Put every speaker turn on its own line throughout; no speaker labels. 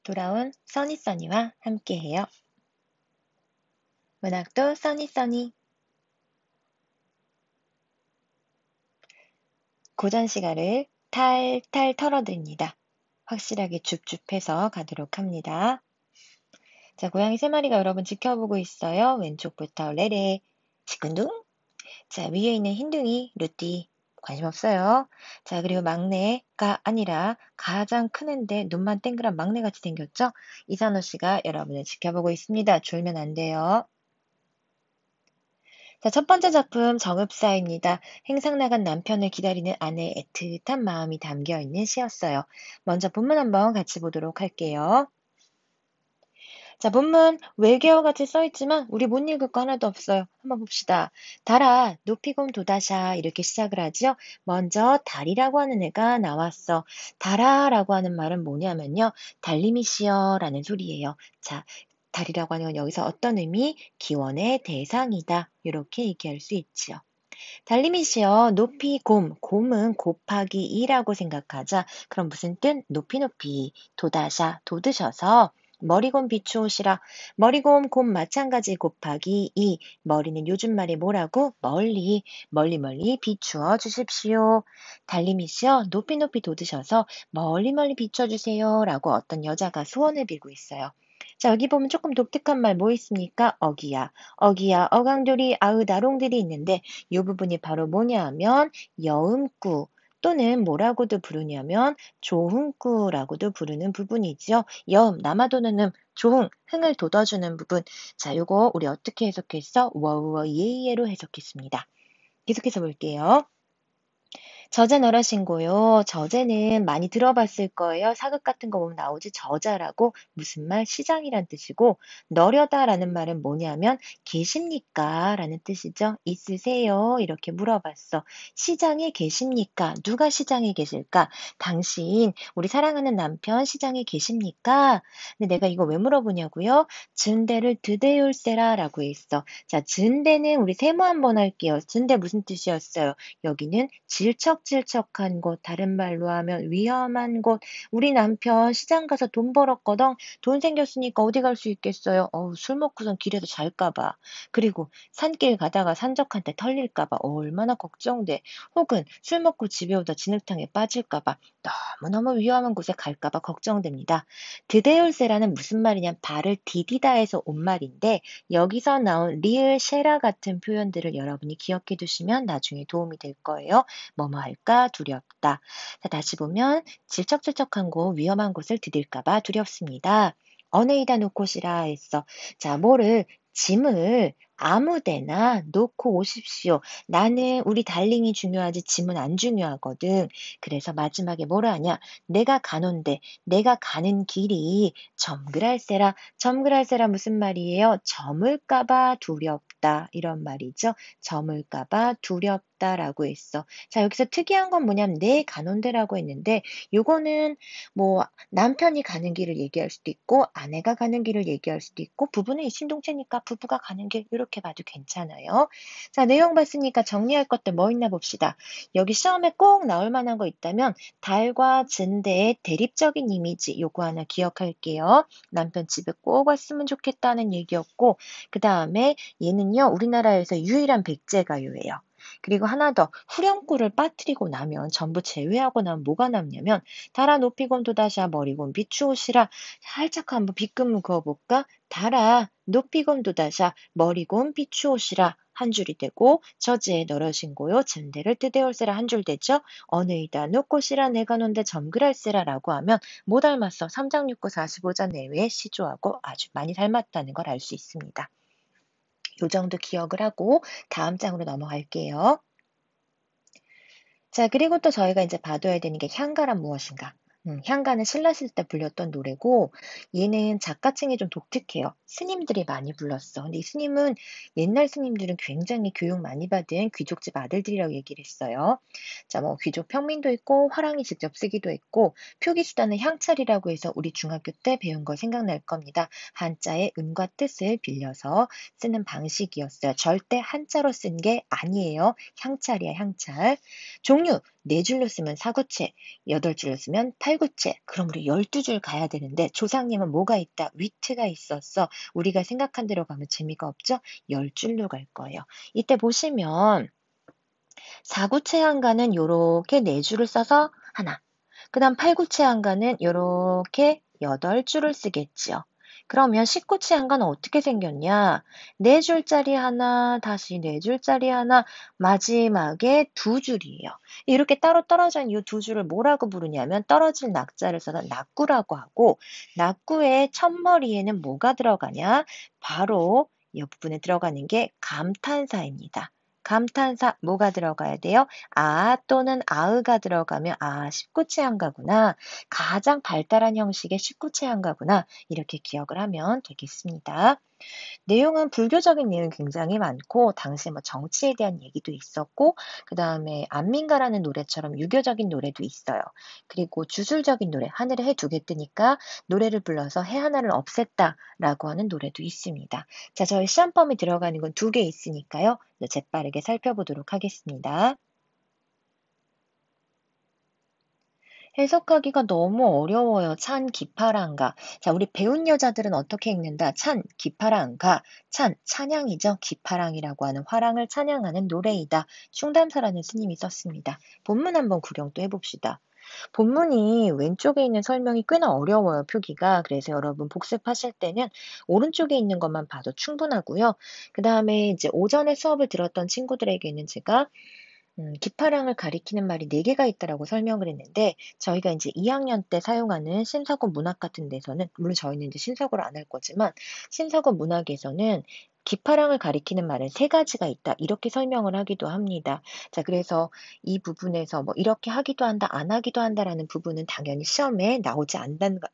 돌아온 써니써니와 함께해요. 문학도 써니써니. 고전 시가를 탈탈 털어드립니다. 확실하게 줍줍해서 가도록 합니다. 자, 고양이 3마리가 여러분 지켜보고 있어요. 왼쪽부터 레레, 치근둥. 자, 위에 있는 흰둥이, 루띠. 관심 없어요. 자, 그리고 막내가 아니라 가장 큰 애인데 눈만 땡그란 막내같이 생겼죠? 이산호 씨가 여러분을 지켜보고 있습니다. 졸면 안 돼요. 자, 첫 번째 작품 정읍사입니다. 행상 나간 남편을 기다리는 아내의 애틋한 마음이 담겨 있는 시였어요. 먼저 본문 한번 같이 보도록 할게요. 자, 본문 외계어같이 써있지만 우리 못 읽을 거 하나도 없어요. 한번 봅시다. 달아, 높이곰 도다샤 이렇게 시작을 하죠. 먼저 달이라고 하는 애가 나왔어. 달아라고 하는 말은 뭐냐면요. 달님이시여 라는 소리예요. 자, 달이라고 하는 건 여기서 어떤 의미? 기원의 대상이다. 이렇게 얘기할 수 있지요. 달님이시여 높이 곰은 곱하기 2라고 생각하자. 그럼 무슨 뜻? 높이 도다샤 돋으셔서 머리곰 비추오시라. 머리곰 곰 마찬가지 곱하기 2. 머리는 요즘 말에 뭐라고? 멀리 비추어 주십시오. 달님이시여 높이 돋으셔서 멀리 비춰 주세요. 라고 어떤 여자가 소원을 빌고 있어요. 자, 여기 보면 조금 독특한 말 뭐 있습니까? 어기야, 어강돌이, 아으다롱들이 있는데 이 부분이 바로 뭐냐 하면 여음구 또는 뭐라고도 부르냐면 조흥구라고도 부르는 부분이지요. 여음, 남아도는 조흥, 흥을 돋워주는 부분. 자, 요거 우리 어떻게 해석했어? 워우어 예예로 해석했습니다. 계속해서 볼게요. 저자 너라신고요. 저자는 많이 들어봤을 거예요. 사극 같은 거 보면 나오지. 저자라고 무슨 말? 시장이란 뜻이고 너려다라는 말은 뭐냐면 계십니까? 라는 뜻이죠. 있으세요? 이렇게 물어봤어. 시장에 계십니까? 누가 시장에 계실까? 당신, 우리 사랑하는 남편 시장에 계십니까? 근데 내가 이거 왜 물어보냐고요? 증대를 드대울세라 라고 했어. 자, 증대는 우리 세모 한번 할게요. 증대 무슨 뜻이었어요? 여기는 질척질척한 곳, 다른 말로 하면 위험한 곳. 우리 남편 시장 가서 돈 벌었거든. 돈 생겼으니까 어디 갈 수 있겠어요? 술 먹고선 길에서 잘까 봐. 그리고 산길 가다가 산적한테 털릴까 봐. 얼마나 걱정돼. 혹은 술 먹고 집에 오다 진흙탕에 빠질까 봐. 너무너무 위험한 곳에 갈까 봐 걱정됩니다. 드데울세라는 무슨 말이냐면 발을 디디다에서 온 말인데 여기서 나온 리을 쉐라 같은 표현들을 여러분이 기억해 두시면 나중에 도움이 될 거예요. 뭐뭐 할까 두렵다. 자, 다시 보면 질척질척한 곳, 위험한 곳을 디딜까 봐 두렵습니다. 어네이다 놓고시라 했어. 자, 짐을 아무데나 놓고 오십시오. 나는 우리 달링이 중요하지 짐은 안 중요하거든. 그래서 마지막에 뭐라 하냐? 내가 가는데 내가 가는 길이 점그랄세라. 점그랄세라 무슨 말이에요? 저물까봐 두렵다. 이런 말이죠. 저물까봐 두렵다라고 했어. 자, 여기서 특이한 건 뭐냐면 내 가는 데라고 했는데 요거는 뭐 남편이 가는 길을 얘기할 수도 있고 아내가 가는 길을 얘기할 수도 있고 부부는 이심동체니까 부부가 가는 길 이렇게 봐도 괜찮아요. 자, 내용 봤으니까 정리할 것들 뭐 있나 봅시다. 여기 시험에 꼭 나올 만한 거 있다면 달과 증대의 대립적인 이미지 요거 하나 기억할게요. 남편 집에 꼭 왔으면 좋겠다는 얘기였고 그 다음에 얘는요 우리나라에서 유일한 백제가요예요. 그리고 하나 더 후렴구를 빠뜨리고 나면 전부 제외하고 나면 뭐가 남냐면 달아 높이곰 도다샤 머리곰 비추오시라. 살짝 한번 빗금을 그어볼까? 달아 높이곰 도다샤 머리곰 비추오시라 한 줄이 되고 저지에 널어진고요 증대를 뜨대올세라 한 줄 되죠. 어느이다 놓고시라 내가 논데 점그랄세라라고 하면 뭐 닮았어? 3장 6구 45장 내외의 시조하고 아주 많이 닮았다는 걸 알 수 있습니다. 요 정도 기억을 하고 다음 장으로 넘어갈게요. 자, 그리고 또 저희가 이제 봐둬야 되는 게 향가란 무엇인가? 향가는 신라시대 때 불렸던 노래고 얘는 작가층이 좀 독특해요. 스님들이 많이 불렀어. 근데 이 스님은 옛날 스님들은 굉장히 교육 많이 받은 귀족집 아들들이라고 얘기를 했어요. 자, 뭐 귀족 평민도 있고 화랑이 직접 쓰기도 했고 표기수단은 향찰이라고 해서 우리 중학교 때 배운 거 생각날 겁니다. 한자의 음과 뜻을 빌려서 쓰는 방식이었어요. 절대 한자로 쓴 게 아니에요. 향찰이야, 향찰. 종류 네 줄로 쓰면 사구체, 여덟 줄로 쓰면 팔구체. 그럼 우리 12줄 가야 되는데 조상님은 뭐가 있다? 위트가 있었어. 우리가 생각한 대로 가면 재미가 없죠? 10줄로 갈 거예요. 이때 보시면 사구체 한가는 요렇게 네 줄을 써서 하나. 그다음 팔구체 한가는 요렇게 8줄을 쓰겠지요. 그러면 19체 한가는 어떻게 생겼냐? 네 줄짜리 하나, 다시 네 줄짜리 하나, 마지막에 두 줄이에요. 이렇게 따로 떨어져 있는 이 두 줄을 뭐라고 부르냐면 떨어질 낙자를 써서 낙구라고 하고, 낙구의 첫머리에는 뭐가 들어가냐? 바로 옆부분에 들어가는 게 감탄사입니다. 감탄사 뭐가 들어가야 돼요? 아 또는 아으가 들어가면 19체 한가구나. 가장 발달한 형식의 19체 한가구나. 이렇게 기억을 하면 되겠습니다. 내용은 불교적인 내용이 굉장히 많고 당시 뭐 정치에 대한 얘기도 있었고 그다음에 안민가라는 노래처럼 유교적인 노래도 있어요. 그리고 주술적인 노래 하늘에 해 두 개 뜨니까 노래를 불러서 해 하나를 없앴다라고 하는 노래도 있습니다. 자, 저희 시험범위 들어가는 건 두 개 있으니까요. 재빠르게 살펴보도록 하겠습니다. 해석하기가 너무 어려워요. 찬 기파란가. 자, 우리 배운 여자들은 어떻게 읽는다? 찬 기파란가. 찬 찬양이죠. 기파랑이라고 하는 화랑을 찬양하는 노래이다. 충담사라는 스님이 썼습니다. 본문 한번 구경 또 해봅시다. 본문이 왼쪽에 있는 설명이 꽤나 어려워요, 표기가. 그래서 여러분 복습하실 때는 오른쪽에 있는 것만 봐도 충분하고요. 그 다음에 이제 오전에 수업을 들었던 친구들에게는 제가 기파랑을 가리키는 말이 4개가 있다라고 설명을 했는데 저희가 이제 2학년 때 사용하는 신사고 문학 같은 데서는 물론 저희는 이제 신사고를 안 할 거지만 신사고 문학에서는 기파랑을 가리키는 말은 3가지가 있다. 이렇게 설명을 하기도 합니다. 자, 그래서 이 부분에서 뭐 이렇게 하기도 한다, 안 하기도 한다라는 부분은 당연히 시험에 나오지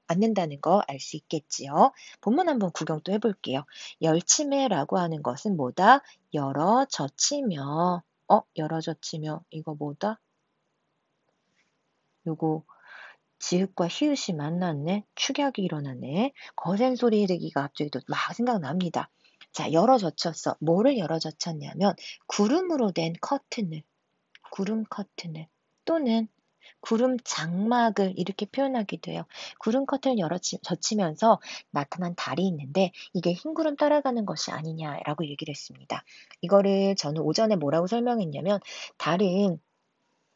않는다는 거 알 수 있겠지요. 본문 한번 구경 또 해볼게요. 열치매라고 하는 것은 뭐다? 열어 젖히며 열어젖히며 이거 뭐다? 요거 지읒과 히읗이 만났네. 축약이 일어나네. 거센 소리 들기가 갑자기 또 막 생각납니다. 자, 열어젖혔어. 뭐를 열어젖혔냐면 구름으로 된 커튼을, 구름 커튼을 또는 구름 장막을 이렇게 표현하기도 해요. 구름 커튼을 젖히면서 나타난 달이 있는데 이게 흰 구름 따라가는 것이 아니냐라고 얘기를 했습니다. 이거를 저는 오전에 뭐라고 설명했냐면 달은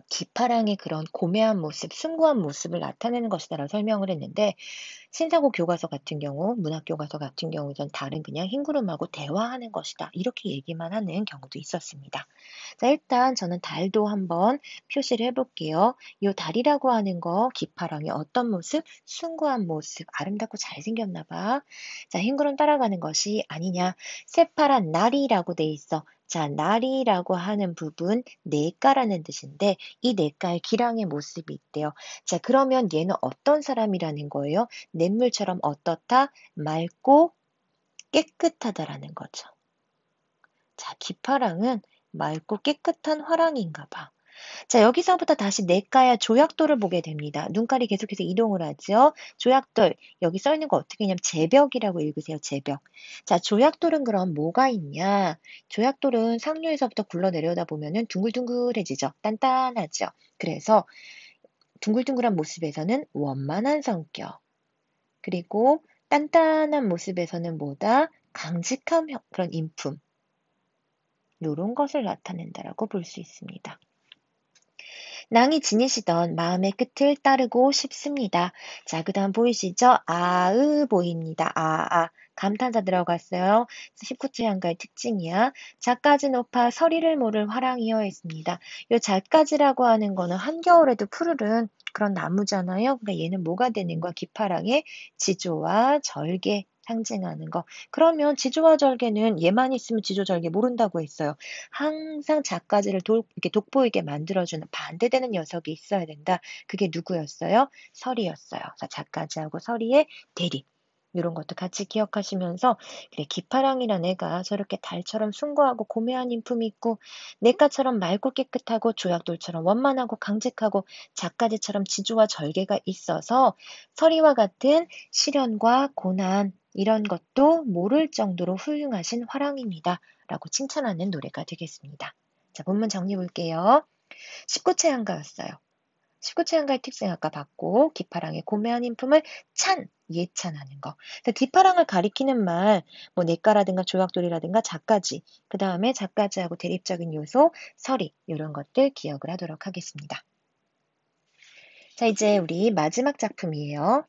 기파랑의 그런 고매한 모습, 숭고한 모습을 나타내는 것이다라고 설명을 했는데 신사고 교과서 같은 경우, 문학 교과서 같은 경우에는 달은 그냥 흰구름하고 대화하는 것이다. 이렇게 얘기만 하는 경우도 있었습니다. 자, 일단 저는 달도 한번 표시를 해볼게요. 이 달이라고 하는 거 기파랑의 어떤 모습? 숭고한 모습, 아름답고 잘생겼나 봐. 자, 흰구름 따라가는 것이 아니냐. 새파란 날이라고 돼 있어. 자, 날이라고 하는 부분 냇가라는 뜻인데 이 냇가에 기랑의 모습이 있대요. 자, 그러면 얘는 어떤 사람이라는 거예요? 냇물처럼 어떻다? 맑고 깨끗하다라는 거죠. 자, 기파랑은 맑고 깨끗한 화랑인가 봐. 자, 여기서부터 다시 냇가야 조약돌을 보게 됩니다. 눈깔이 계속해서 이동을 하죠. 조약돌, 여기 써 있는 거 어떻게 읽냐면 제벽이라고 읽으세요. 제벽. 자, 조약돌은 그럼 뭐가 있냐? 조약돌은 상류에서부터 굴러 내려오다 보면은 둥글둥글해지죠. 단단하죠. 그래서 둥글둥글한 모습에서는 원만한 성격. 그리고 단단한 모습에서는 뭐다? 강직한 그런 인품. 요런 것을 나타낸다라고 볼 수 있습니다. 낭이 지니시던 마음의 끝을 따르고 싶습니다. 자, 그 다음 보이시죠? 아으 보입니다. 감탄사 들어갔어요. 19체 한가의 특징이야. 작가지 높아 서리를 모를 화랑이여 했습니다. 요 작가지라고 하는 거는 한겨울에도 푸르른 그런 나무잖아요. 그러니까 얘는 뭐가 되는 거야? 기파랑의 지조와 절개 상징하는 거. 그러면 지조와 절개는 얘만 있으면 지조절개 모른다고 했어요. 항상 작가지를 이렇게 돋보이게 만들어주는 반대되는 녀석이 있어야 된다. 그게 누구였어요? 설이었어요. 자, 작가지하고 설이의 대립. 이런 것도 같이 기억하시면서 그래 기파랑이란 애가 저렇게 달처럼 숭고하고 고매한 인품이 있고 냇가처럼 맑고 깨끗하고 조약돌처럼 원만하고 강직하고 작가지처럼 지조와 절개가 있어서 설이와 같은 시련과 고난 이런 것도 모를 정도로 훌륭하신 화랑입니다. 라고 칭찬하는 노래가 되겠습니다. 자, 본문 정리해 볼게요. 십구체 한가였어요. 십구체 한가의 특징 아까 봤고, 기파랑의 고매한 인품을 예찬하는 거. 그래서 기파랑을 가리키는 말, 뭐 내과라든가 조약돌이라든가 작가지, 그 다음에 작가지하고 대립적인 요소, 서리, 이런 것들 기억을 하도록 하겠습니다. 자, 이제 우리 마지막 작품이에요.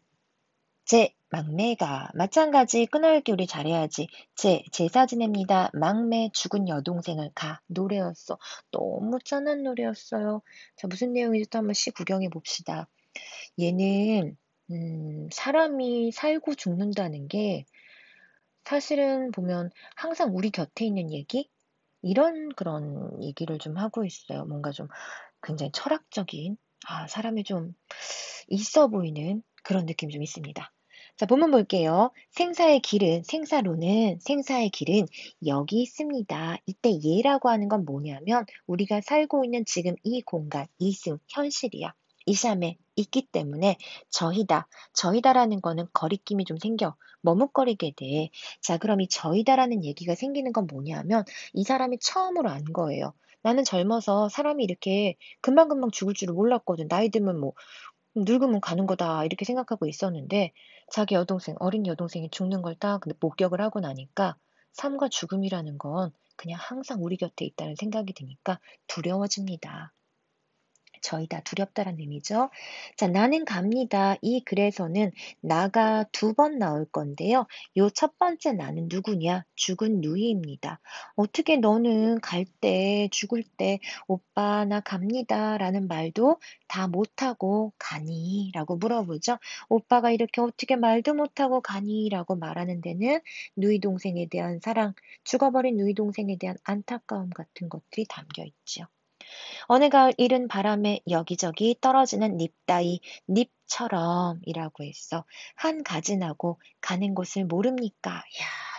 막매가 마찬가지 끊어읽기 우리 잘해야지. 제사 지냅니다. 막매 죽은 여동생을 노래였어. 너무 짠한 노래였어요. 자, 무슨 내용인지 또 한번 구경해 봅시다. 얘는 사람이 살고 죽는다는 게 사실은 보면 항상 우리 곁에 있는 얘기? 이런 그런 얘기를 좀 하고 있어요. 뭔가 좀 굉장히 철학적인, 사람이 좀 있어 보이는 그런 느낌이 좀 있습니다. 자, 본문 볼게요. 생사의 길은 여기 있습니다. 이때 예라고 하는 건 뭐냐면 우리가 살고 있는 지금 이 공간, 현실이야. 이 삶에 있기 때문에 저희다라는 거는 거리낌이 좀 생겨. 머뭇거리게 돼. 자, 그럼 이 저희다라는 얘기가 생기는 건 뭐냐면 이 사람이 처음으로 안 거예요. 나는 젊어서 사람이 이렇게 금방금방 죽을 줄을 몰랐거든. 나이 들면 뭐 늙으면 가는 거다 이렇게 생각하고 있었는데 자기 어린 여동생이 죽는 걸 딱 목격을 하고 나니까 삶과 죽음이라는 건 그냥 항상 우리 곁에 있다는 생각이 드니까 두려워집니다. 저희다 두렵다라는 의미죠. 자, 나는 갑니다. 이 글에서는 나가 두 번 나올 건데요. 요 첫 번째 나는 누구냐? 죽은 누이입니다. 어떻게 너는 죽을 때, 오빠, 나 갑니다. 라는 말도 다 못하고 가니? 라고 물어보죠. 오빠가 이렇게 어떻게 말도 못하고 가니? 라고 말하는 데는 누이 동생에 대한 사랑, 죽어버린 누이 동생에 대한 안타까움 같은 것들이 담겨 있죠. 어느 가을 이른 바람에 여기저기 떨어지는 잎 따위 잎처럼이라고 했어. 한 가지 나고 가는 곳을 모릅니까? 야,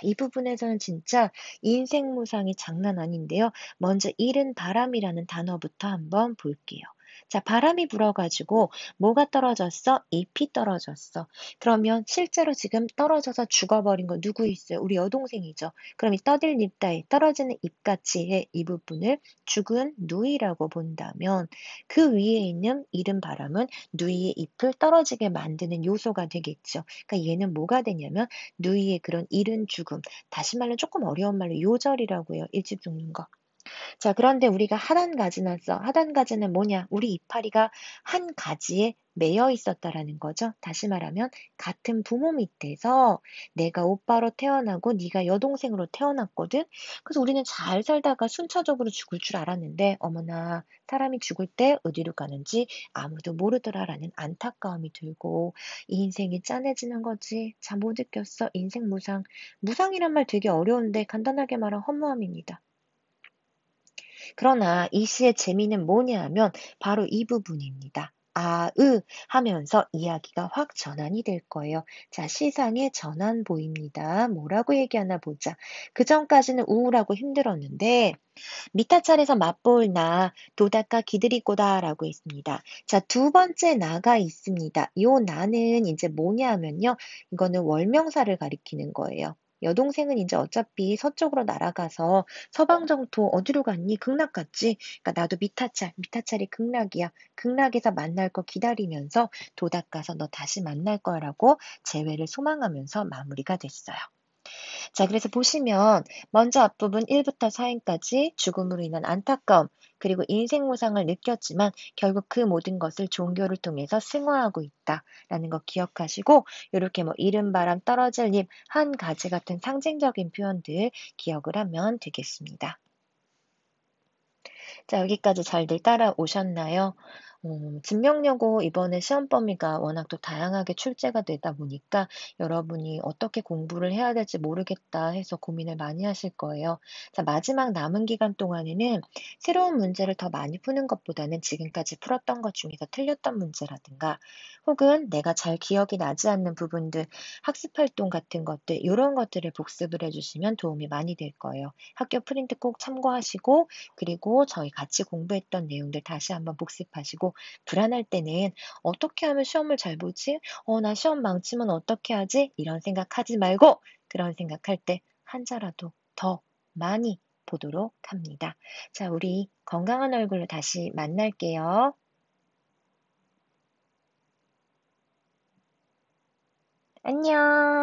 이 부분에서는 진짜 인생무상이 장난 아닌데요. 먼저 이른 바람이라는 단어부터 한번 볼게요. 자, 바람이 불어가지고 뭐가 떨어졌어? 잎이 떨어졌어. 그러면 실제로 지금 떨어져서 죽어버린 거 누구 있어요? 우리 여동생이죠. 그럼 이 떠들 잎 따위 떨어지는 잎같이의 이 부분을 죽은 누이라고 본다면 그 위에 있는 이른 바람은 누이의 잎을 떨어지게 만드는 요소가 되겠죠. 그러니까 얘는 뭐가 되냐면 누이의 그런 이른 죽음, 다시 말로 조금 어려운 말로 요절이라고 해요. 일찍 죽는 거. 자, 그런데 우리가 하단 가지는 써. 하단 가지는 뭐냐? 우리 이파리가 한 가지에 매여 있었다라는 거죠. 다시 말하면 같은 부모 밑에서 내가 오빠로 태어나고 네가 여동생으로 태어났거든. 그래서 우리는 잘 살다가 순차적으로 죽을 줄 알았는데 어머나 사람이 죽을 때 어디로 가는지 아무도 모르더라라는 안타까움이 들고 이 인생이 짠해지는 거지. 참 못 느꼈어. 인생 무상. 무상이란 말 되게 어려운데 간단하게 말하면 허무함입니다. 그러나 이 시의 재미는 뭐냐 하면 바로 이 부분입니다. 하면서 이야기가 확 전환이 될 거예요. 자, 시상의 전환 보입니다. 뭐라고 얘기하나 보자. 그 전까지는 우울하고 힘들었는데 미타찰에서 맛볼 나 도닦아 기드리고다라고 했습니다. 자, 두 번째 나가 있습니다. 요 나는 이제 뭐냐 하면요. 이거는 월명사를 가리키는 거예요. 여동생은 이제 어차피 서쪽으로 날아가서 서방 정토 어디로 갔니? 극락 갔지? 그러니까 나도 미타찰이 극락이야. 극락에서 만날 거 기다리면서 도닦아서 너 다시 만날 거라고 재회를 소망하면서 마무리가 됐어요. 자, 그래서 보시면 먼저 앞부분 1부터 4행까지 죽음으로 인한 안타까움, 그리고 인생 무상을 느꼈지만 결국 그 모든 것을 종교를 통해서 승화하고 있다라는 거 기억하시고 이렇게 뭐 이른 바람 떨어질 잎 한 가지 같은 상징적인 표현들 기억을 하면 되겠습니다. 자, 여기까지 잘들 따라오셨나요? 진명여고 이번에 시험 범위가 워낙 또 다양하게 출제가 되다 보니까 여러분이 어떻게 공부를 해야 될지 모르겠다 해서 고민을 많이 하실 거예요. 자, 마지막 남은 기간 동안에는 새로운 문제를 더 많이 푸는 것보다는 지금까지 풀었던 것 중에서 틀렸던 문제라든가 혹은 내가 잘 기억이 나지 않는 부분들, 학습 활동 같은 것들, 이런 것들을 복습을 해주시면 도움이 많이 될 거예요. 학교 프린트 꼭 참고하시고 그리고 저희 같이 공부했던 내용들 다시 한번 복습하시고 불안할 때는 어떻게 하면 시험을 잘 보지? 나 시험 망치면 어떻게 하지? 이런 생각하지 말고 그런 생각할 때 한자라도 더 많이 보도록 합니다. 자, 우리 건강한 얼굴로 다시 만날게요. 안녕.